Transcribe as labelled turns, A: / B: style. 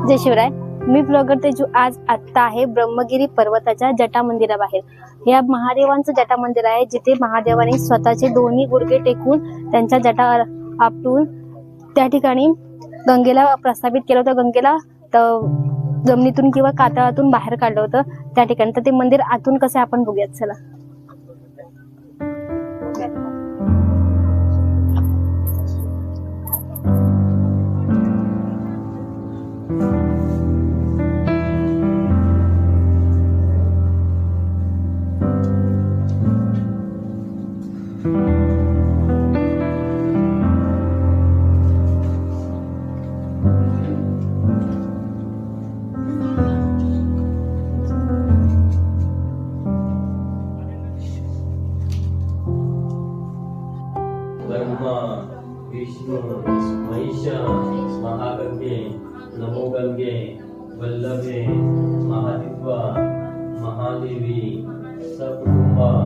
A: जय शिवराय. मी blogger Teju आज आत्ता आहे ब्रह्मगिरी पर्वताच्या जटा मंदिराबाहेर. या महादेवांचं जटा मंदिर आहे जिथे महादेवाने स्वतःचे दोन्ही गुडघे टेकून त्यांच्या जटा आपटून त्या ठिकाणी गंगेला प्रस्थापित केलं होतं. गंगेला जमिनीतून किंवा कातळातून बाहेर काढलं होतं त्या ठिकाणी. तर ते मंदिर आतून कसं आपण बघूयात चला.
B: ब्रह्मा विष्णु महिष महागंगे नमो गंगे वल्लभे महादित्वा महादेवी सकुटुंबा